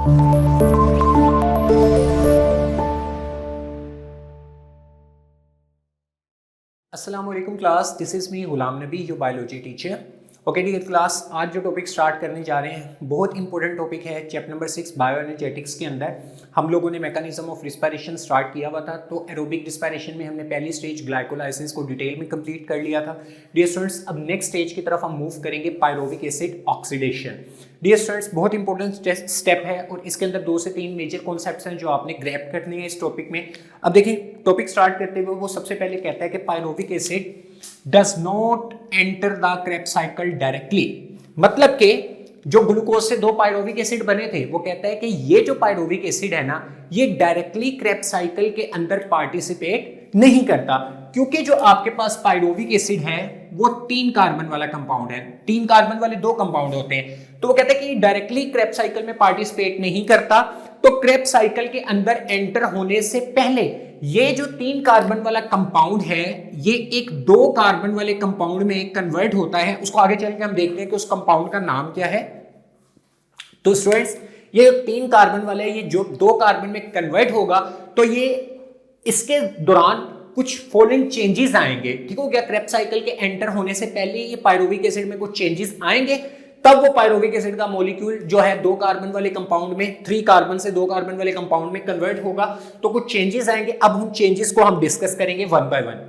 अस्सलाम वालेकुम class, this is me Ghulam Nabi, your biology teacher. Okay dear class, आज जो टॉपिक स्टार्ट करने जा रहे हैं बहुत इंपॉर्टेंट टॉपिक है। चैप्टर नंबर 6 बायो एनर्जेटिक्स के अंदर हम लोगों ने मैकेनिज्म ऑफ रिस्पायरेशन स्टार्ट किया हुआ था। तो एरोबिक रिस्पायरेशन में हमने पहली स्टेज ग्लाइकोलाइसिस को डिटेल में कंप्लीट कर लिया था। डियर स्टूडेंट्स, अब नेक्स्ट स्टेज की तरफ हम मूव करेंगे, pyruvic acid oxidation. Dear students, बहुत इंपॉर्टेंट स्टेप है और इसके अंदर 2 से 3 मेजर कॉन्सेप्ट्स हैं जो आपने ग्रैब करने हैं इस टॉपिक में। अब देखिए, टॉपिक स्टार्ट करते हुए वो सबसे पहले कहता है कि pyruvic acid does not enter the Krebs cycle directly. मतलब कि जो ग्लूकोज से 2 पायरोविक एसिड बने थे, वो कहता है कि ये जो पायरोविक एसिड है ना, ये डायरेक्टली क्रेब्स साइकिल के अंदर पार्टिसिपेट नहीं करता, क्योंकि जो आपके पास पायरोविक एसिड है वो 3 कार्बन वाला कंपाउंड है। 3 कार्बन वाले 2 कंपाउंड होते हैं। तो वो कहता है कि डायरेक्टली क्रेब्स साइकिल में पार्टिसिपेट नहीं करता, तो क्रेब्स साइकिल के अंदर एंटर होने से पहले ये जो 3 कार्बन वाला कंपाउंड है, ये एक 2 कार्बन वाले कंपाउंड में कन्वर्ट होता है। उसको आगे चल के हम देखते हैं कि उस कंपाउंड का नाम क्या है। तो स्टूडेंट्स, ये 3 कार्बन वाला है, ये जो 2 कार्बन में कन्वर्ट होगा, तो ये इसके दौरान कुछ फॉलोइंग चेंजेस आएंगे। ठीक हो गया, क्रेब्स साइकिल के एंटर होने से पहले ये पायरोविक एसिड में कुछ चेंजेस आएंगे, तब वो पायरोविक एसिड का मॉलिक्यूल जो है 2 कार्बन वाले कंपाउंड में, 3 कार्बन से 2 कार्बन वाले कंपाउंड में कन्वर्ट होगा। तो कुछ चेंजेस आएंगे। अब उन चेंजेस को हम डिस्कस करेंगे वन बाय वन।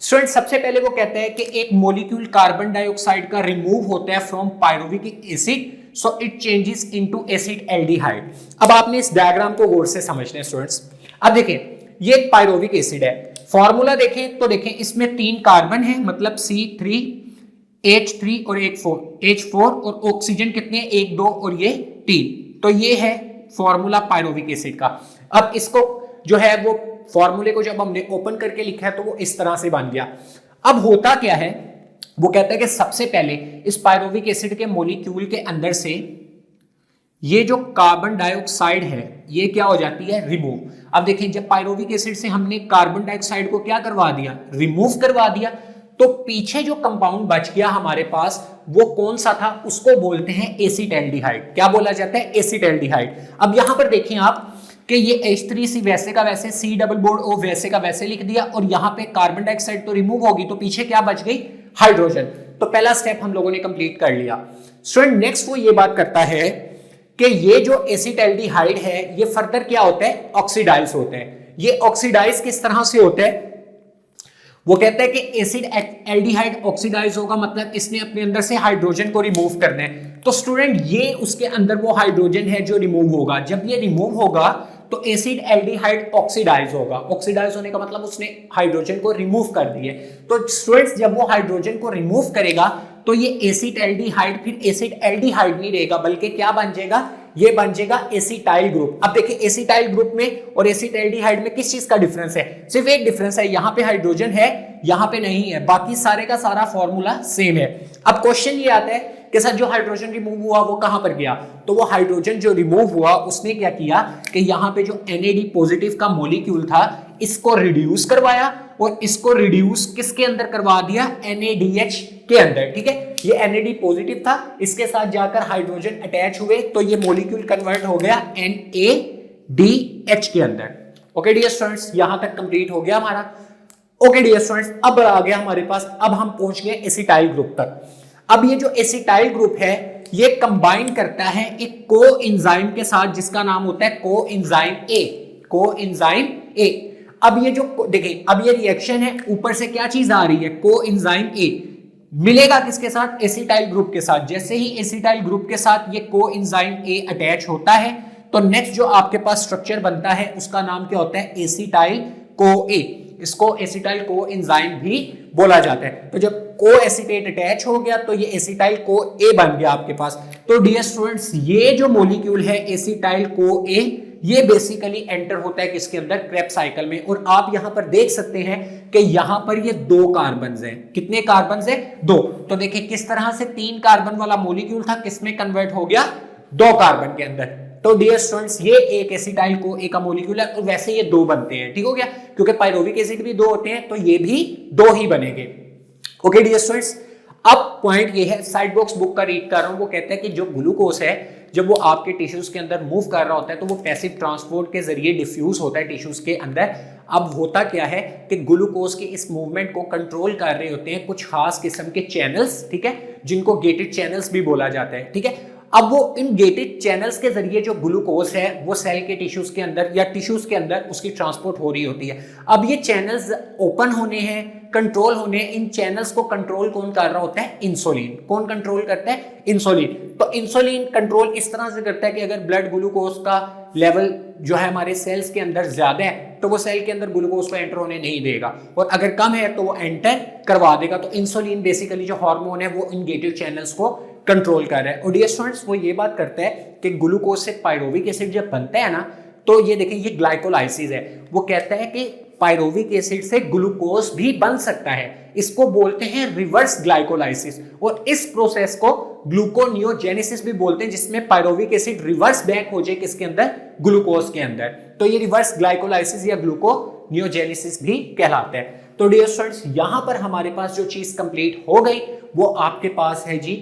स्टूडेंट, सबसे पहले वो कहता है कि एक मॉलिक्यूल कार्बन डाइऑक्साइड का रिमूव होता है from pyruvic acid, so it changes into acid aldehyde. अब आपने इस डायग्राम को गौर से समझना है स्टूडेंट्स। अब देखें, ये एक पायरोविक एसिड है। फॉर्मूला देखें तो देखें, इसमें 3 कार्बन है, मतलब C3H3 और एक 4 H4, और ऑक्सीजन कितने, 1 2 और ये 3। तो ये है फॉर्मूला पायरोविक एसिड का। अब इसको जो है वो फॉर्मूले को जब हमने ओपन करके लिखा है तो वो इस तरह से बन गया। अब होता क्या है, वो कहता है कि सबसे पहले इस पायरोविक एसिड के मॉलिक्यूल के अंदर से ये जो कार्बन डाइऑक्साइड है ये क्या हो जाती है, रिमूव। अब देखें, जब पायरोविक एसिड से हमने कार्बन डाइऑक्साइड को क्या करवा दिया, रिमूव करवा दिया, तो पीछे जो कंपाउंड बच गया हमारे पास वो कौन सा था, उसको बोलते हैं एसिटाल्डिहाइड। क्या बोला जाता है, एसिटाल्डिहाइड। अब यहां पर देखें आप कि ये H3C वैसे का वैसे, C डबल बॉन्ड O वैसे का वैसे लिख दिया, और यहां पे कार्बन डाइऑक्साइड तो रिमूव होगी, तो पीछे क्या बच गई, हाइड्रोजन। तो पहला स्टेप हम लोगों ने कंप्लीट कर लिया। स्टूडेंट, नेक्स्ट वो ये बात करता है कि ये जो एसिटाल्डिहाइड है ये फर्दर क्या होता है, ऑक्सीडाइज होते हैं। ये ऑक्सीडाइज किस तरह से होता है, वो कहता है कि एसिड एल्डिहाइड ऑक्सीडाइज होगा, मतलब इसने अपने अंदर से हाइड्रोजन को रिमूव करना है। तो स्टूडेंट, ये उसके अंदर वो हाइड्रोजन है जो रिमूव होगा। जब ये रिमूव होगा तो एसिड एल्डिहाइड ऑक्सीडाइज होगा। ऑक्सीडाइज होने का मतलब उसने हाइड्रोजन को रिमूव कर दिए। तो स्टूडेंट्स, जब वो हाइड्रोजन को रिमूव करेगा तो ये एसिड एल्डिहाइड फिर एसिड एल्डिहाइड नहीं रहेगा, बल्कि क्या बन जाएगा, ये बन जाएगा एसिटाइल ग्रुप। अब देखिए, एसिटाइल ग्रुप में और एसिड एल्डिहाइड में किस चीज का डिफरेंस है, सिर्फ एक डिफरेंस है, यहां पे हाइड्रोजन है यहां पे नहीं है, बाकी सारे का सारा फॉर्मूला सेम है। अब क्वेश्चन ये आता है कि सर जो हाइड्रोजन रिमूव हुआ वो कहां पर गया, तो वो हाइड्रोजन जो रिमूव हुआ उसने क्या किया कि यहां पे जो NAD पॉजिटिव का मॉलिक्यूल था इसको रिड्यूस करवाया, और इसको रिड्यूस किसके अंदर करवा दिया, NADH के अंदर। ठीक है, ये NAD पॉजिटिव था, इसके साथ जाकर हाइड्रोजन अटैच हुए, तो ये मॉलिक्यूल कन्वर्ट हो गया NADH के अंदर। ओके डियर स्टूडेंट्स, यहां तक कंप्लीट हो गया हमारा। ओके डियर स्टूडेंट्स, अब आ गया हमारे पास, अब हम पहुंच गए एसिटाइल ग्रुप तक। अब ये जो एसिटाइल ग्रुप है ये कंबाइन करता है एक कोएंजाइम के साथ जिसका नाम होता है कोएंजाइम ए। Coenzyme A. अब ये जो देखिए, अब ये रिएक्शन है, ऊपर से क्या चीज आ रही है, कोएंजाइम ए मिलेगा किसके साथ, एसिटाइल ग्रुप के साथ। जैसे ही एसिटाइल ग्रुप के साथ ये कोएंजाइम ए अटैच होता है तो नेक्स्ट जो आपके पास स्ट्रक्चर बनता है उसका नाम क्या होता है, एसिटाइल कोए। इसको एसिटाइल कोएंजाइम भी बोला जाता है। तो जब को एसिटेट अटैच हो गया तो ये एसिटाइल को ए बन गया आपके पास। तो डियर स्टूडेंट्स, ये जो मॉलिक्यूल है एसिटाइल को ए, ये बेसिकली एंटर होता है किसके अंदर, क्रेब्स साइकिल में। और आप यहां पर देख सकते हैं कि यहां पर ये 2 कार्बन हैं। कितने कार्बन है, 2। तो देखिए किस तरह से 3 कार्बन वाला मॉलिक्यूल था, किसमें कन्वर्ट हो गया, 2 कार्बन के अंदर। तो डियर स्टूडेंट्स, ये एक एसिटाइल को ए का मॉलिक्यूल है, और वैसे ये 2 बनते हैं। ठीक हो गया, क्योंकि पायरोविक एसिड भी 2 होते हैं तो ये भी 2 ही बनेंगे। ओके डियर स्टूडेंट्स, अब पॉइंट ये है, साइड बॉक्स बुक का रीड कर रहा हूं, वो कहता है कि जो ग्लूकोज है जब वो आपके टिश्यूज के अंदर मूव कर रहा होता है तो वो पैसिव ट्रांसपोर्ट के जरिए डिफ्यूज होता है टिश्यूज के अंदर। अब होता क्या है कि ग्लूकोज के इस मूवमेंट को कंट्रोल कर रहे होते हैं कुछ खास किस्म के चैनल्स, ठीक है, जिनको गेटेड चैनल्स भी बोला जाता है, ठीक है। अब वो इन गेटेड चैनल्स के जरिए जो ग्लूकोज है वो सेल के टिश्यूज के अंदर या टिश्यूज के अंदर उसकी ट्रांसपोर्ट हो रही होती है। अब ये चैनल्स ओपन होने हैं, कंट्रोल होने हैं, इन चैनल्स को कंट्रोल कौन कर रहा होता है? इंसुलिन। कौन कंट्रोल करता है? इंसुलिन। तो इंसुलिन कंट्रोल इस तरह से करता है कि अगर ब्लड ग्लूकोज का लेवल जो है हमारे सेल्स के अंदर ज्यादा है तो वो सेल के अंदर ग्लूकोज को एंटर होने नहीं देगा, और अगर कम है तो वो एंटर करवा देगा। तो इंसुलिन बेसिकली जो हार्मोन है वो इन गेटेड चैनल्स को कंट्रोल कर रहा है। और डियर स्टूडेंट्स, वो ये बात करता है कि ग्लूकोज से पायरोविक एसिड जब बनता है ना, तो ये देखिए ये ग्लाइकोलाइसिस है। वो कहता है कि पायरोविक एसिड से ग्लूकोज भी बन सकता है, इसको बोलते हैं रिवर्स ग्लाइकोलाइसिस। और इस प्रोसेस को ग्लूकोनियोजेनेसिस भी बोलते हैं, जिसमें पायरोविक एसिड रिवर्स बैक हो जाए किसके अंदर? ग्लूकोज के अंदर। तो ये रिवर्स ग्लाइकोलाइसिस या ग्लूकोनियोजेनेसिस भी कहलाता है। तो डियर स्टूडेंट्स, यहां पर हमारे पास जो चीज कंप्लीट हो गई वो आपके पास है जी,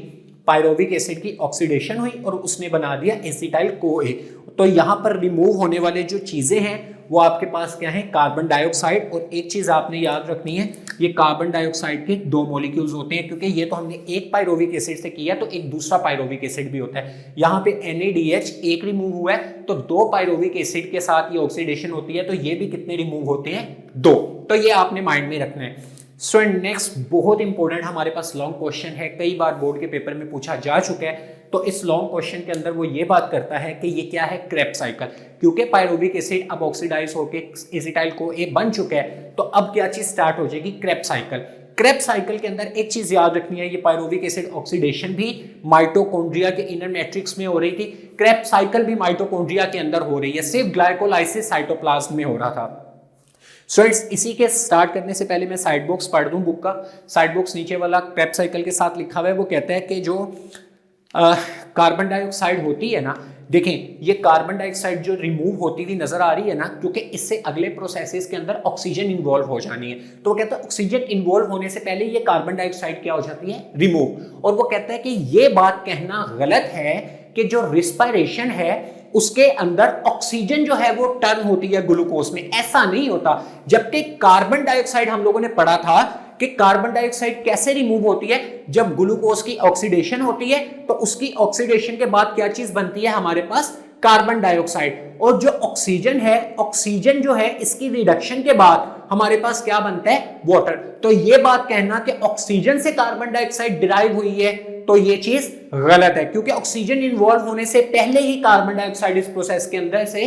पायरोविक एसिड की ऑक्सीडेशन हुई और उसने बना दिया एसिटाइल CoA। तो यहां पर रिमूव होने वाले जो चीजें हैं वो आपके पास क्या है? Carbon dioxide. और एक चीज आपने याद रखनी है, ये कार्बन डाइऑक्साइड के 2 मॉलिक्यूल्स होते हैं, क्योंकि ये तो हमने एक पायरोविक एसिड से किया तो एक दूसरा पायरोविक एसिड भी होता है। यहाँ पे NADH एक रिमूव हुआ है तो 2 पायरोविक एसिड के साथ ये ऑक्सीडेशन होती है, तो ये भी कितने रिमूव होते हैं? 2। तो ये आपने माइंड में रखना है। सो नेक्स्ट बहुत इंपॉर्टेंट हमारे पास लॉन्ग क्वेश्चन है, कई बार बोर्ड के पेपर में पूछा जा चुका है। तो इस लॉन्ग क्वेश्चन के अंदर वो ये बात करता है कि ये क्या है? Krebs cycle. क्योंकि पायरोविक एसिड अब ऑक्सीडाइज होकर एसिटाइल CoA बन चुका है, तो अब क्या चीज स्टार्ट हो जाएगी? Krebs cycle. क्रेब्स साइकिल के अंदर एक चीज याद रखनी है, ये पायरोविक एसिड ऑक्सीडेशन भी माइटोकॉन्ड्रिया के इनर मैट्रिक्स में हो रही थी, क्रेब्स साइकिल भी माइटोकॉन्ड्रिया के अंदर हो रही है, सिर्फ ग्लाइकोलाइसिस साइटोप्लाज्म में हो रहा था। स्टूडेंट्स, इसी के स्टार्ट करने से पहले मैं साइड बॉक्स पढ़ दूं बुक का। साइड बॉक्स नीचे वाला क्रेब्स साइकिल के साथ लिखा हुआ है, वो कहता है कि जो कार्बन डाइऑक्साइड होती है ना, देखें ये कार्बन डाइऑक्साइड जो रिमूव होती हुई नजर आ रही है ना, क्योंकि इससे अगले प्रोसेसेस के अंदर ऑक्सीजन इन्वॉल्व हो जानी है। तो वो कहता है ऑक्सीजन इन्वॉल्व होने से पहले ये कार्बन डाइऑक्साइड क्या हो जाती है? रिमूव। और वो कहता है कि ये बात कहना गलत है कि जो रिस्पायरेशन है उसके अंदर ऑक्सीजन जो है वो टर्न होती है ग्लूकोज में, ऐसा नहीं होता। जबकि कार्बन डाइऑक्साइड हम लोगों ने पढ़ा था कि कार्बन डाइऑक्साइड कैसे रिमूव होती है? जब ग्लूकोज की ऑक्सीडेशन होती है तो उसकी ऑक्सीडेशन के बाद क्या चीज बनती है हमारे पास? Carbon dioxide. और जो ऑक्सीजन है, ऑक्सीजन जो है इसकी रिडक्शन के बाद हमारे पास क्या बनता है? वाटर। तो ये बात कहना कि ऑक्सीजन से कार्बन डाइऑक्साइड डिराइव हुई है, तो ये चीज गलत है, क्योंकि ऑक्सीजन इन्वॉल्व होने से पहले ही कार्बन डाइऑक्साइड इस प्रोसेस के अंदर से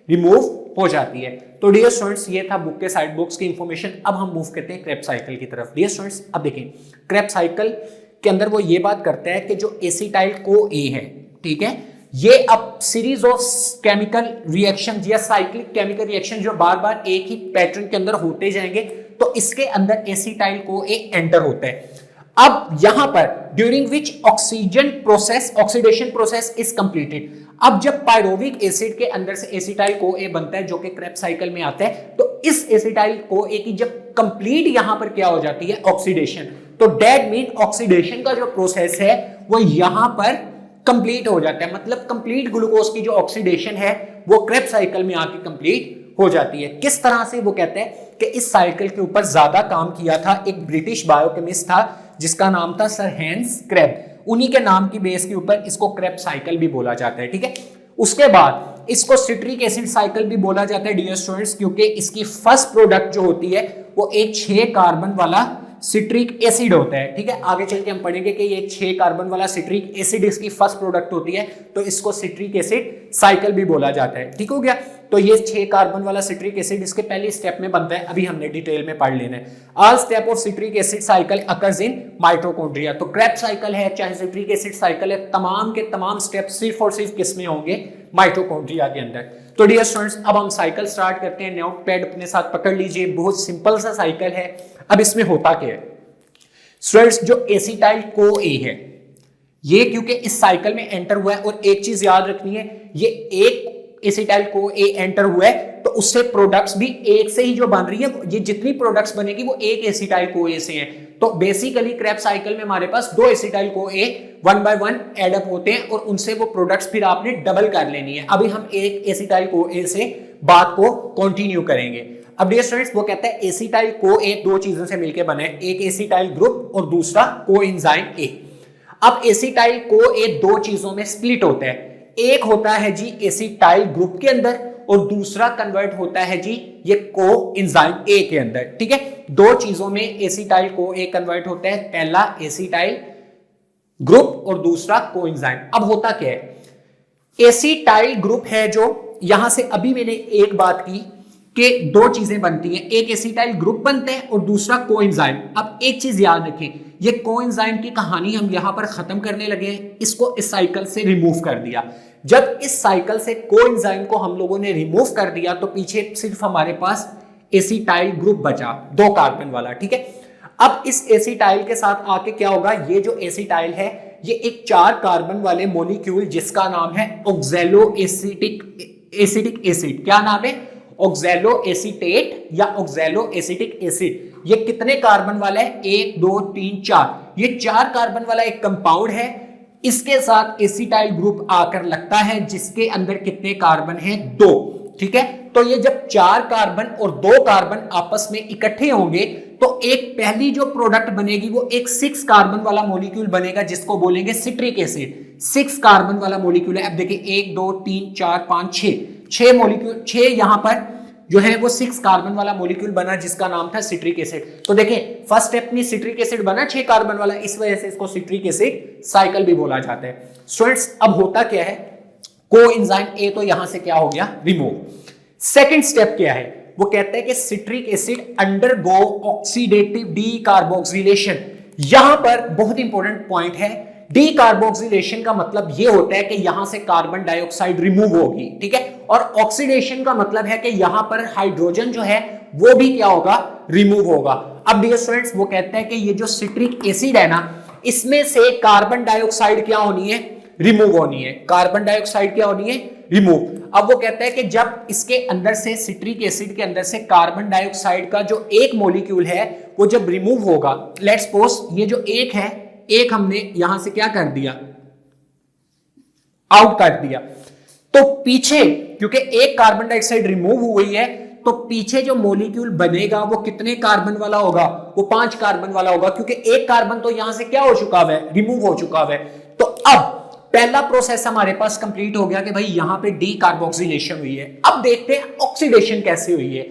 रिमूव हो जाती है। तो डियर स्टूडेंट्स, ये था बुक के साइड बॉक्स की इंफॉर्मेशन। अब हम मूव करते हैं क्रेब्स साइकिल की तरफ। डियर स्टूडेंट्स, अब देखें क्रेब्स साइकिल के अंदर वो ये बात करता है कि जो एसिटाइल CoA है, ठीक है, ये अब सीरीज ऑफ केमिकल रिएक्शन या साइक्लिक केमिकल रिएक्शन जो बार बार एक ही पैटर्न के अंदर होते जाएंगे, तो इसके अंदर एसिटाइल CoA एंटर होता है। अब यहां पर during which oxidation process is completed. अब जब पायरोविक एसिड के अंदर से एसिटाइल CoA बनता है जो कि क्रेब्स साइकिल में आता है, तो इस एसिटाइल CoA की जब कंप्लीट यहां पर क्या हो जाती है? ऑक्सीडेशन। तो डेट मीन ऑक्सीडेशन का जो प्रोसेस है वो यहां पर कंप्लीट हो जाता है, मतलब कंप्लीट ग्लूकोज की जो ऑक्सीडेशन है वो क्रेब्स साइकिल में आके कंप्लीट हो जाती है। किस तरह से? वो कहते हैं कि इस साइकिल के ऊपर ज्यादा काम किया था एक ब्रिटिश बायोकेमिस्ट था जिसका नाम था सर हैंस क्रेब। उन्हीं के नाम की बेस के ऊपर इसको क्रेब साइकिल भी बोला जाता है, ठीक है। उसके बाद इसको सिट्रिक एसिड साइकिल भी बोला जाता है डियर स्टूडेंट्स, क्योंकि इसकी फर्स्ट प्रोडक्ट जो होती है वो एक 6 कार्बन वाला सिट्रिक एसिड होता है, ठीक है। आगे चल के हम पढ़ेंगे कि ये 6 कार्बन वाला सिट्रिक एसिड इसकी फर्स्ट प्रोडक्ट होती है, तो इसको सिट्रिक एसिड साइकिल भी बोला जाता है, ठीक हो गया। तो ये 6 कार्बन वाला सिट्रिक एसिड इसके पहले स्टेप में बनता है, अभी हमने डिटेल में पढ़ लेना है। All step of citric acid cycle occurs in mitochondria. तो क्रेब्स साइकिल है चाहे सिट्रिक एसिड साइकिल है, तमाम के तमाम स्टेप सिर्फ और सिर्फ किस में होंगे? माइटोकॉन्ड्रिया के अंदर। तो डियर स्टूडेंट्स, अब हम साइकिल स्टार्ट करते हैं। नोट पैड अपने साथ पकड़ लीजिए, बहुत सिंपल सा साइकिल है। अब इसमें होता क्या है स्टूडेंट्स? जो एसिटाइल CoA है ये क्योंकि इस साइकिल में एंटर हुआ है, और एक चीज याद रखनी है, ये एक एसिटाइल CoA एंटर हुआ है तो उससे प्रोडक्ट्स भी एक से ही जो बन रही है, ये जितनी प्रोडक्ट्स बनेगी वो एक एसिटाइल CoA से है। तो बेसिकली क्रेब्स साइकिल में हमारे पास 2 acetyl co A 1 by 1 add up होते हैं और उनसे वो प्रोडक्ट्स फिर आपने डबल कर लेनी है। अभी हम एक एसिटाइल को ए से बात को कंटिन्यू करेंगे। अब डियर स्टूडेंट्स, वो कहता है एसिटाइल को ए 2 चीजों से मिलकर बने, एक एसिटाइल ग्रुप और दूसरा कोएंजाइम ए। अब एसिटाइल को ए 2 चीजों में स्प्लिट होता है, एक होता है जी एसिटाइल ग्रुप के अंदर और दूसरा कन्वर्ट होता है जी ये कोएंजाइम ए के अंदर। ठीक है, 2 चीजों में एसिटाइल को ए कन्वर्ट होता है, पहला एसिटाइल ग्रुप और दूसरा कोएंजाइम। अब होता क्या है, एसिटाइल ग्रुप है जो यहां से अभी मैंने एक बात की कि 2 चीजें बनती हैं, एक एसिटाइल ग्रुप बनते हैं और दूसरा कोएंजाइम। अब एक चीज याद रखें, ये कोएंजाइम की कहानी हम यहां पर खत्म करने लगे हैं, इसको इस साइकिल से रिमूव कर दिया। जब इस साइकिल से कोएंजाइम को हम लोगों ने रिमूव कर दिया तो पीछे सिर्फ हमारे पास एसिटाइल ग्रुप बचा 2 कार्बन वाला। ठीक है, अब इस एसिटाइल के साथ आके क्या होगा, ये जो एसिटाइल है ये एक 4 कार्बन वाले मॉलिक्यूल जिसका नाम है ऑक्सैलो एसिटिक एसिड। क्या नाम है, ऑक्सैलो एसीटेट या ऑक्सैलो एसिटिक एसिड। ये कितने कार्बन वाला है, 1 2 3 4, ये 4 कार्बन वाला एक कंपाउंड है। इसके साथ एसिटाइल ग्रुप आकर लगता है जिसके अंदर कितने कार्बन हैं, 2। ठीक है, तो ये जब 4 कार्बन और 2 कार्बन आपस में इकट्ठे होंगे तो एक पहली जो प्रोडक्ट बनेगी वो एक 6 कार्बन वाला मॉलिक्यूल बनेगा जिसको बोलेंगे सिट्रिक एसिड। 6 कार्बन वाला मॉलिक्यूल है। अब देखिए 1 2 3 4 5 6 मॉलिक्यूल, 6 यहां पर जो है वो 6 कार्बन वाला मॉलिक्यूल बना जिसका नाम था सिट्रिक एसिड। तो देखें फर्स्ट स्टेप में सिट्रिक एसिड बना 6 कार्बन वाला, इस वजह से इसको सिट्रिक एसिड साइकिल भी बोला जाता है। स्टूडेंट्स, अब होता क्या है, कोएंजाइम ए तो यहां से क्या हो गया, रिमूव। सेकंड स्टेप क्या है, वो कहता है कि citric acid undergo oxidative decarboxylation. यहां पर बहुत इंपॉर्टेंट पॉइंट है, डीकार्बोक्सिलेशन का मतलब यह होता है कि यहां से कार्बन डाइऑक्साइड रिमूव होगी। ठीक है, और ऑक्सीडेशन का मतलब है कि यहां पर हाइड्रोजन जो है वो भी क्या होगा, रिमूव होगा। अब डियर स्टूडेंट्स, वो कहता है कि ये जो सिट्रिक एसिड है ना, इसमें से कार्बन डाइऑक्साइड क्या होनी है, रिमूव होनी है। कार्बन डाइऑक्साइड क्या होनी है, रिमूव। अब वो कहता है कि जब इसके अंदर से सिट्रिक एसिड के अंदर से कार्बन डाइऑक्साइड का जो एक मॉलिक्यूल है वो जब रिमूव होगा, लेट्स सपोज ये जो एक है, एक हमने यहां से क्या कर दिया, आउट कर दिया, तो पीछे क्योंकि एक कार्बन डाइऑक्साइड रिमूव हुई है तो पीछे जो मॉलिक्यूल बनेगा वो कितने कार्बन वाला होगा, वो 5 कार्बन वाला होगा, क्योंकि एक कार्बन तो यहां से क्या हो चुका है, रिमूव हो चुका है। तो अब पहला प्रोसेस हमारे पास कंप्लीट हो गया कि भाई यहां पे डीकार्बोक्सिलेशन हुई है। अब देखते हैं ऑक्सीडेशन कैसे हुई है।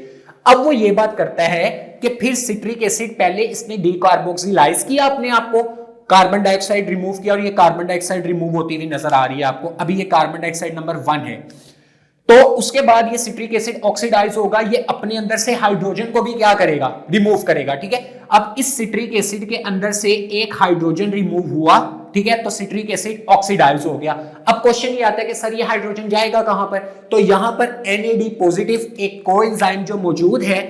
अब वो ये बात करता है कि फिर सिट्रिक एसिड पहले इसने डीकार्बोक्सिलाइज किया अपने आप को, कार्बन डाइऑक्साइड रिमूव किया और ये कार्बन डाइऑक्साइड रिमूव होती हुई नजर आ रही है आपको। अभी ये कार्बन डाइऑक्साइड नंबर 1 है। तो उसके बाद ये सिट्रिक एसिड ऑक्सीडाइज होगा, ये अपने अंदर से हाइड्रोजन को भी क्या करेगा, रिमूव करेगा। ठीक है, अब इस सिट्रिक एसिड के अंदर से एक हाइड्रोजन रिमूव हुआ। ठीक है, तो सिट्रिक एसिड ऑक्सीडाइज हो गया। अब क्वेश्चन ये आता है कि सर ये हाइड्रोजन जाएगा कहां पर, तो यहां पर NAD पॉजिटिव एक कोएंजाइम जो मौजूद है,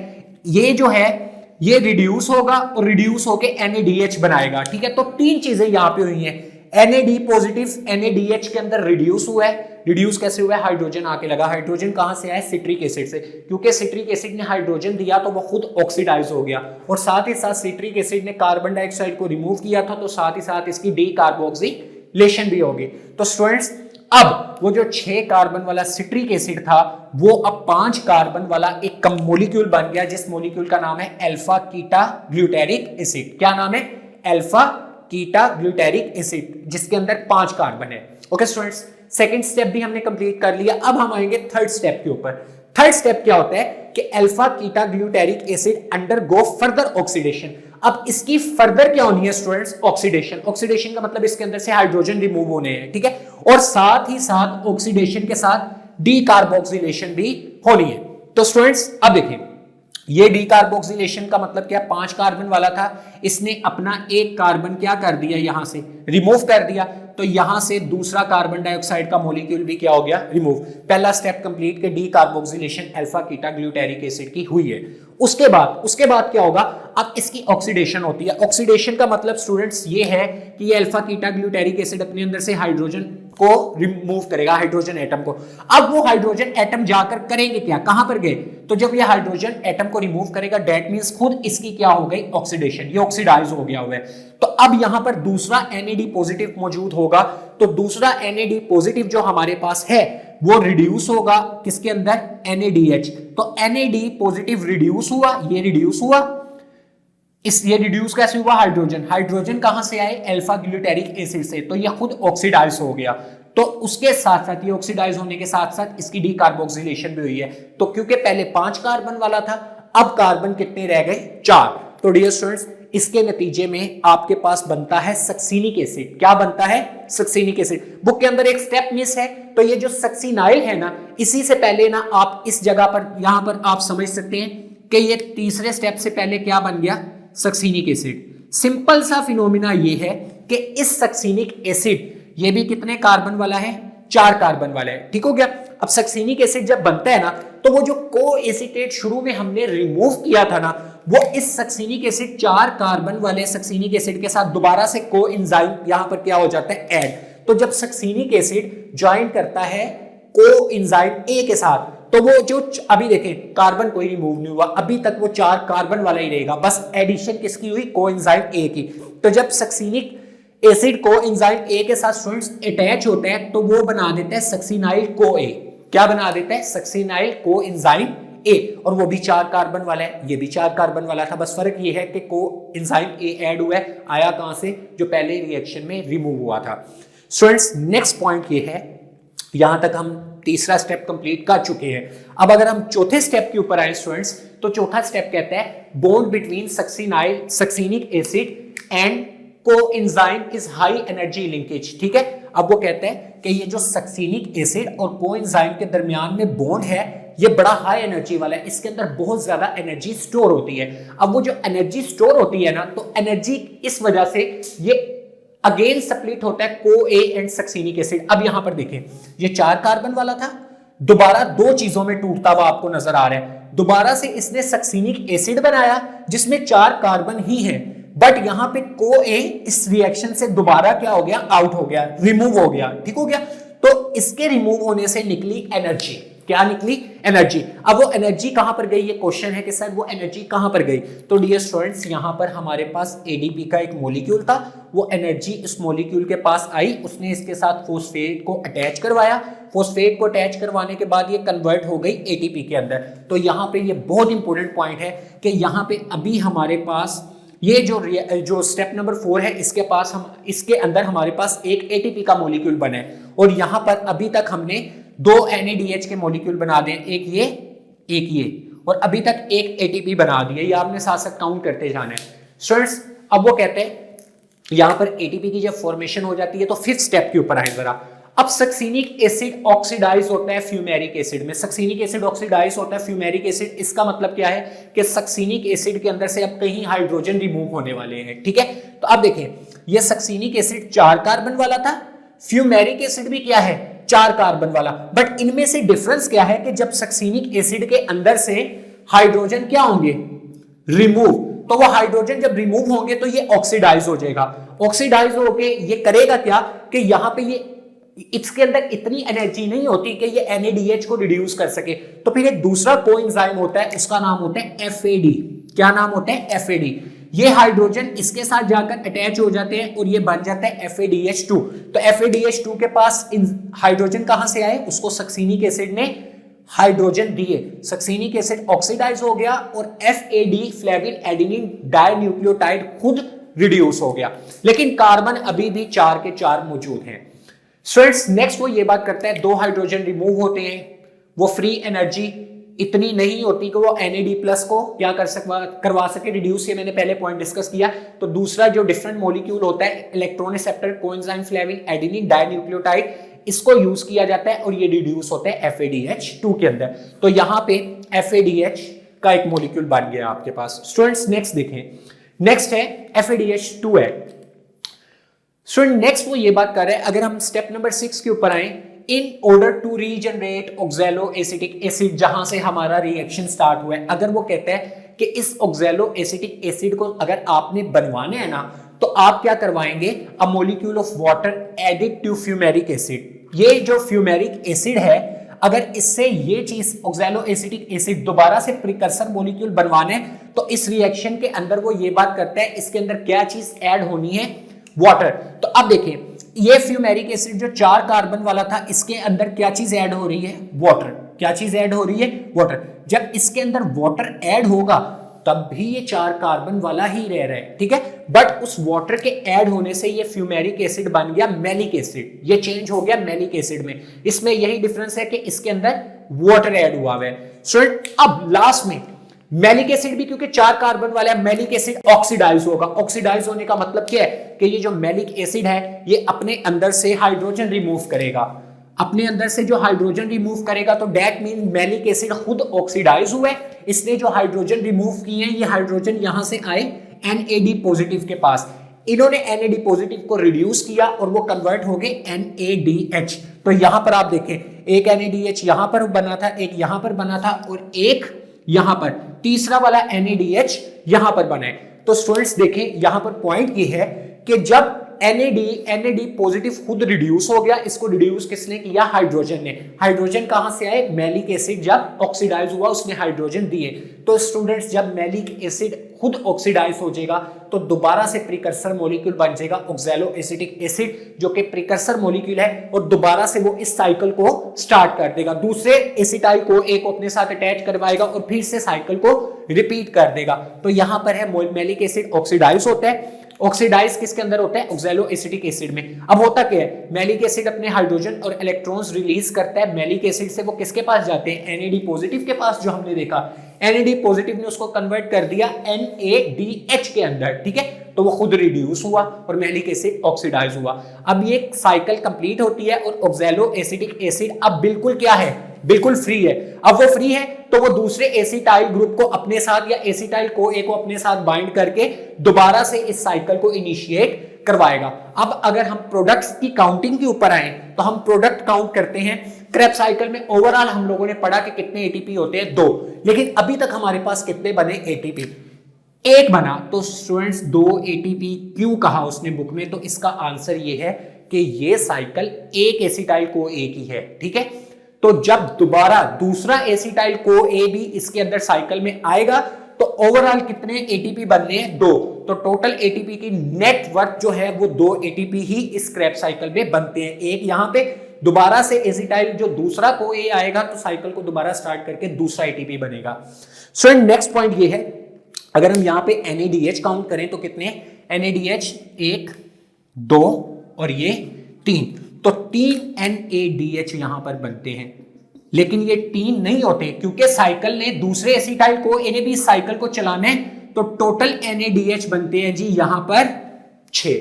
ये जो है ये रिड्यूस होगा और रिड्यूस होके NADH बनाएगा। ठीक है, तो 3 चीजें यहां पे हुई हैं, NAD पॉजिटिव NADH के अंदर रिड्यूस हुआ है। रिड्यूस कैसे हुआ है, हाइड्रोजन आके लगा। हाइड्रोजन कहां से आया, सिट्रिक एसिड से, क्योंकि सिट्रिक एसिड ने हाइड्रोजन दिया तो वो खुद ऑक्सीडाइज हो गया। और साथ ही साथ सिट्रिक एसिड ने कार्बन डाइऑक्साइड को रिमूव किया था, तो साथ ही साथ इसकी डीकार्बोक्सिलेशन भी होगी। तो स्टूडेंट्स, अब वो जो 6 कार्बन वाला सिट्रिक एसिड था वो अब 5 कार्बन वाला एक मॉलिक्यूल बन गया, जिस मॉलिक्यूल का नाम है अल्फा कीटा ग्लूटेरिक एसिड। क्या नाम है, अल्फा कीटा ग्लूटेरिक एसिड, जिसके अंदर 5 कार्बन है। ओके स्टूडेंट्स, सेकंड स्टेप भी हमने कंप्लीट कर लिया। अब हम आएंगे थर्ड स्टेप के ऊपर। थर्ड स्टेप क्या होता है कि alpha keto glutaric acid undergo further oxidation. अब इसकी फर्दर क्या होनी है स्टूडेंट्स, ऑक्सीडेशन। ऑक्सीडेशन का मतलब इसके अंदर से हाइड्रोजन रिमूव होने हैं। ठीक है, और साथ ही साथ ऑक्सीडेशन के साथ डीकार्बोक्सिलेशन भी होनी है। तो स्टूडेंट्स अब देखें, ये डीकार्बोक्सिलेशन का मतलब क्या, 5 कार्बन वाला था, इसने अपना एक कार्बन क्या कर दिया, यहां से रिमूव कर दिया, तो यहां से दूसरा कार्बन डाइऑक्साइड का मॉलिक्यूल भी क्या हो गया, रिमूव। पहला स्टेप कंप्लीट के decarboxylation alpha keto glutaric acid की हुई है। उसके बाद क्या होगा, अब इसकी ऑक्सीडेशन होती है। ऑक्सीडेशन का मतलब स्टूडेंट्स ये है कि ये अल्फा कीटा ग्लूटेरिक एसिड अपने अंदर से हाइड्रोजन को रिमूव करेगा, हाइड्रोजन एटम को। अब वो हाइड्रोजन एटम जाकर करेंगे क्या, कहां पर गए, तो जब ये हाइड्रोजन एटम को रिमूव करेगा दैट मींस खुद इसकी क्या हो गई, ऑक्सीडेशन, ये ऑक्सीडाइज हो गया हुआ है। तो अब यहां पर दूसरा NAD पॉजिटिव मौजूद होगा, तो दूसरा NAD पॉजिटिव जो हमारे पास है वो रिड्यूस होगा किसके अंदर, NADH। तो NAD पॉजिटिव रिड्यूस हुआ, ये रिड्यूस हुआ, ये रिड्यूस कैसे हुआ, हाइड्रोजन कहां से आए, अल्फा ग्लूटारिक एसिड से, तो ये खुद ऑक्सीडाइज हो गया। तो उसके साथ साथ ये ऑक्सीडाइज होने के साथ साथ इसकी डीकार्बोक्सिलेशन भी हुई है। तो क्योंकि पहले 5 कार्बन वाला था, अब कार्बन कितने रह गए, 4। तो डियर स्टूडेंट्स, इसके नतीजे में आपके पास बनता है सक्सीनिक एसिड। क्या बनता है, सक्सीनिक एसिड। बुक के अंदर एक स्टेप मिस है, तो ये जो सक्सीनाइल है ना, इसी से पहले ना आप इस जगह पर, यहां पर आप समझ सकते हैं कि ये तीसरे स्टेप से पहले क्या बन गया, सक्सीनिक एसिड। सिंपल सा फिनोमिना ये है कि इस सक्सीनिक एसिड, ये भी कितने कार्बन वाला है, 4 कार्बन वाला है, ठीक हो गया। अब सक्सीनिक एसिड जब बनता है ना, तो वो जो को एसिटेट शुरू में हमने रिमूव किया था ना, वो इस सक्सीनिक एसिड 4 कार्बन वाले सक्सीनिक एसिड के साथ दोबारा से को एंजाइम यहां पर क्या हो जाता है, ऐड। तो जब सक्सीनिक एसिड ज्वाइन करता है को एंजाइम ए के साथ, तो वो जो अभी देखें कार्बन कोई रिमूव नहीं हुआ, अभी तक वो 4 कार्बन वाला ही रहेगा, बस एडिशन किसकी हुई, कोएंजाइम ए की। तो जब सक्सीनिक एसिड को एंजाइम ए के साथ स्टूडेंट्स अटैच होते हैं, तो वो बना देते हैं सक्सीनाइल को ए। क्या बना देता है, सक्सीनाइल को एंजाइम ए, और वो भी 4 कार्बन वाला है, ये भी 4 कार्बन वाला था, बस फर्क ये है कि को एंजाइम ए ऐड हुआ है, आया कहां से, जो पहले रिएक्शन में रिमूव हुआ था। स्टूडेंट्स नेक्स्ट पॉइंट ये है, यहां तक हम तीसरा स्टेप कंप्लीट कर चुके हैं। अब अगर हम चौथे स्टेप के ऊपर आए स्टूडेंट्स, तो चौथा स्टेप कहता है bond between succinic acid and coenzyme is high energy linkage. ठीक है, अब वो कहते हैं कि ये जो सक्सीनिक एसिड और कोएंजाइम के दरमियान में बॉन्ड है, ये बड़ा हाई एनर्जी वाला है, इसके अंदर बहुत ज्यादा एनर्जी स्टोर होती है। अब वो जो एनर्जी स्टोर होती है ना, तो एनर्जी इस वजह से ये अगेन स्प्लिट होता है को ए एंड सक्सीनिक एसिड। अब यहां पर देखें, ये 4 कार्बन वाला था, दोबारा 2 चीजों में टूटता हुआ आपको नजर आ रहा है। दोबारा से इसने सक्सीनिक एसिड बनाया जिसमें 4 कार्बन ही है, बट यहां पे को ए इस रिएक्शन से दोबारा क्या हो गया, आउट हो गया, रिमूव हो गया, ठीक हो गया। तो इसके रिमूव होने से निकली एनर्जी, क्या निकली, एनर्जी। अब वो एनर्जी कहां पर गई, ये क्वेश्चन है कि सर वो एनर्जी कहां पर गई। तो डियर स्टूडेंट्स, यहां पर हमारे पास एडीपी का एक मॉलिक्यूल था, वो एनर्जी इस मॉलिक्यूल के पास आई, उसने इसके साथ फॉस्फेट को अटैच करवाया, फॉस्फेट को अटैच करवाने के बाद ये कन्वर्ट हो गई एटीपी के अंदर। तो यहां पे ये बहुत इंपॉर्टेंट पॉइंट है कि यहां पे अभी हमारे पास ये जो स्टेप नंबर 4 है, इसके अंदर हमारे पास एक एटीपी का मॉलिक्यूल बना है, और यहां पर अभी तक हमने 2 NADH के मॉलिक्यूल बना दिए, एक ये, और अभी तक एक एटीपी बना दिया। ये आपने साथ साथ काउंट करते जाना है स्टूडेंट्स। अब वो कहते हैं यहां पर एटीपी की जब फॉर्मेशन हो जाती है, तो 5th स्टेप के ऊपर आए जरा। अब सक्सीनिक एसिड ऑक्सीडाइज होता है फ्यूमेरिक एसिड में, सक्सीनिक एसिड ऑक्सीडाइज होता है फ्यूमेरिक एसिड। इसका मतलब क्या है कि सक्सीनिक एसिड के अंदर से अब कहीं हाइड्रोजन रिमूव होने वाले हैं, ठीक है। तो अब देखें, ये सक्सीनिक एसिड 4 कार्बन वाला था, फ्यूमेरिक एसिड भी क्या है, 4 कार्बन वाला, बट इनमें से डिफरेंस क्या है कि जब सक्सीनिक एसिड के अंदर से हाइड्रोजन क्या होंगे, रिमूव, तो वो हाइड्रोजन जब रिमूव होंगे तो ये ऑक्सीडाइज हो जाएगा। ऑक्सीडाइज होके ये करेगा क्या कि यहां पे ये इसके अंदर इतनी एनर्जी नहीं होती कि ये NADH को रिड्यूस कर सके। तो फिर एक दूसरा कोएंजाइम होता है, उसका नाम होता है FAD। क्या नाम होता है, FAD। ये हाइड्रोजन इसके साथ जाकर अटैच हो जाते हैं और ये बन जाता है FADH2। तो FADH2 के पास हाइड्रोजन कहां से आए, उसको सक्सीनिक एसिड ने हाइड्रोजन दिए, सक्सीनिक एसिड ऑक्सीडाइज हो गया और FAD फ्लेविन एडेनिन डाइन्यूक्लियोटाइड खुद रिड्यूस हो गया, लेकिन कार्बन अभी भी 4 के 4 मौजूद हैं। स्टूडेंट्स नेक्स्ट वो ये बात करता है, 2 हाइड्रोजन रिमूव होते हैं, वो फ्री एनर्जी इतनी नहीं होती कि वो NAD+ को क्या करवा सके, रिड्यूस। ये मैंने पहले पॉइंट डिस्कस किया। तो दूसरा जो डिफरेंट मॉलिक्यूल होता है, electron receptor coenzyme flavin adenine dinucleotide, इसको यूज किया जाता है और ये रिड्यूस होता है FADH2 के अंदर। तो यहां पे FADH का एक मॉलिक्यूल बन गया आपके पास। स्टूडेंट्स नेक्स्ट देखें, नेक्स्ट है FADH2 है। स्टूडेंट नेक्स्ट वो ये बात कर रहे हैं, अगर हम स्टेप नंबर 6 के ऊपर आए, in order to regenerate oxaloacetic acid, जहां से हमारा रिएक्शन स्टार्ट हुआ है, अगर वो कहता है कि इस ऑक्सैलो एसिटिक एसिड को अगर आपने बनवाना है ना, तो आप क्या करवाएंगे, a molecule of water added to fumaric acid. ये जो फ्यूमेरिक एसिड है, अगर इससे ये चीज ऑक्सैलो एसिटिक एसिड दोबारा से प्रिकर्सर मॉलिक्यूल बनवाने, तो इस रिएक्शन के अंदर वो ये बात करता है इसके अंदर क्या चीज ऐड होनी है, वाटर। तो अब देखिए ये फ्यूमेरिक एसिड जो 4 कार्बन वाला था, इसके अंदर क्या चीज ऐड हो रही है, वाटर। क्या चीज ऐड हो रही है, वाटर। जब इसके अंदर वाटर ऐड होगा तब भी ये 4 कार्बन वाला ही रह रहा है, ठीक है। बट उस वाटर के ऐड होने से ये फ्यूमेरिक एसिड बन गया मैलिक एसिड, ये चेंज हो गया मैलिक एसिड में। इसमें यही डिफरेंस है कि इसके अंदर वाटर ऐड हुआ है। स्टूडेंट अब लास्ट में मैलिक एसिड भी क्योंकि 4 कार्बन वाला है, मैलिक एसिड ऑक्सीडाइज होगा। ऑक्सीडाइज होने का मतलब क्या है कि ये जो मैलिक एसिड है ये अपने अंदर से हाइड्रोजन रिमूव करेगा। अपने अंदर से जो हाइड्रोजन रिमूव करेगा तो दैट मीन मैलिक एसिड खुद ऑक्सीडाइज हुआ है। इसने जो हाइड्रोजन रिमूव किए हैं, ये हाइड्रोजन यहां से आए NAD पॉजिटिव के पास, इन्होंने NAD पॉजिटिव को रिड्यूस किया और वो कन्वर्ट हो गए NADH। तो यहां पर आप देखें एक NADH यहां पर बना था, एक यहां पर बना था और एक यहां पर, तीसरा वाला NADH यहां पर बना है। तो स्टूडेंट्स देखें यहां पर पॉइंट ये है कि जब NAD पॉजिटिव खुद रिड्यूस हो गया, इसको रिड्यूस किसने किया, हाइड्रोजन ने। हाइड्रोजन कहां से आए, मैलिक एसिड जब ऑक्सीडाइज हुआ उसने हाइड्रोजन दिए। तो स्टूडेंट्स जब मैलिक एसिड खुद ऑक्सीडाइज हो जाएगा तो दोबारा से प्रिकर्सर मॉलिक्यूल बन जाएगा ऑक्सैलो एसिटिक एसिड, जो कि प्रिकर्सर मॉलिक्यूल है, और दोबारा से वो इस साइकिल को स्टार्ट कर देगा, दूसरे एसिटाइल को एक अपने साथ अटैच करवाएगा और फिर से साइकिल को रिपीट कर देगा। तो यहां पर है मैलिक एसिड ऑक्सीडाइज होता है। ऑक्सीडाइज किसके अंदर होता है, ऑक्सैलो एसिटिक एसिड में। अब होता क्या है, मैलिक एसिड अपने हाइड्रोजन और इलेक्ट्रॉन्स रिलीज करता है, मैलिक एसिड से वो किसके पास जाते हैं, NAD पॉजिटिव के पास, जो हमने देखा NAD पॉजिटिव ने उसको कन्वर्ट कर दिया NADH के अंदर, ठीक है। तो वो खुद रिड्यूस हुआ और मैलिक एसिड ऑक्सीडाइज हुआ। अब ये साइकिल कंप्लीट होती है और ऑक्सैलो एसिटिक एसिड अब बिल्कुल क्या है, बिल्कुल फ्री है। अब वो फ्री है तो वो दूसरे एसिटाइल ग्रुप को अपने साथ या एसिटाइल को एक को अपने साथ बाइंड करके दोबारा से इस साइकिल को इनिशिएट करवाएगा। अब अगर हम प्रोडक्ट्स की काउंटिंग के ऊपर आए तो हम प्रोडक्ट काउंट करते हैं। क्रेब्स साइकिल में ओवरऑल हम लोगों ने पढ़ा कि कितने एटीपी होते हैं, 2, लेकिन अभी तक हमारे पास कितने बने एटीपी, 1 बना। तो स्टूडेंट्स 2 एटीपी क्यों कहा उसने बुक में, तो इसका आंसर ये है कि ये साइकिल एक एसिटाइल को एक ही है, ठीक है। तो जब दोबारा दूसरा एसिटाइल को ए भी इसके अंदर साइकिल में आएगा तो ओवरऑल कितने एटीपी बनने हैं, 2। तो टोटल एटीपी की नेट वर्थ जो है वो 2 एटीपी ही इस क्रेब्स साइकिल में बनते हैं। एक यहां पे दोबारा से एसिटाइल जो दूसरा को ए आएगा तो साइकिल को दोबारा स्टार्ट करके दूसरा एटीपी बनेगा। सो नेक्स्ट पॉइंट ये है, अगर हम यहां पे NADH काउंट करें तो कितने NADH, 1 2 और ये 3, तो 3 NADH यहां पर बनते हैं। लेकिन ये 3 नहीं होते क्योंकि साइकिल ने दूसरे एसिटाइल को इन्हें भी साइकिल को चलाने, तो टोटल NADH बनते हैं जी यहां पर 6।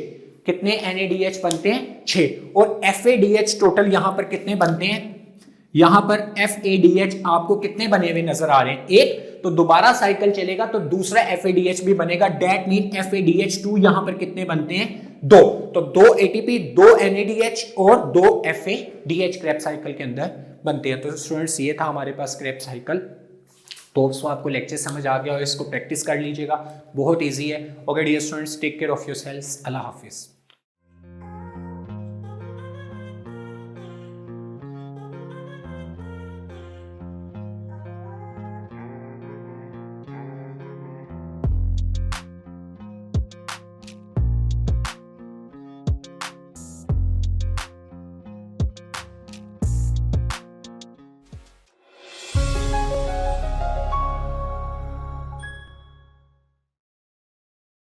कितने NADH बनते हैं, 6। और FADH टोटल यहां पर कितने बनते हैं, यहां पर FADH आपको कितने बने हुए नजर आ रहे हैं, 1। तो दोबारा साइकिल चलेगा तो दूसरा FADH भी बनेगा, दैट मीन FADH2 यहां पर कितने बनते हैं, 2। तो 2 ATP, 2 NADH और 2 FADH क्रेब्स साइकिल के अंदर बनते हैं। तो स्टूडेंट्स ये था हमारे पास क्रेब्स साइकिल। तो आपको लेक्चर समझ आ गया और इसको प्रैक्टिस कर लीजिएगा, बहुत ईजी है। Okay dear students, take care of yourselves, अल्लाह हाफिज।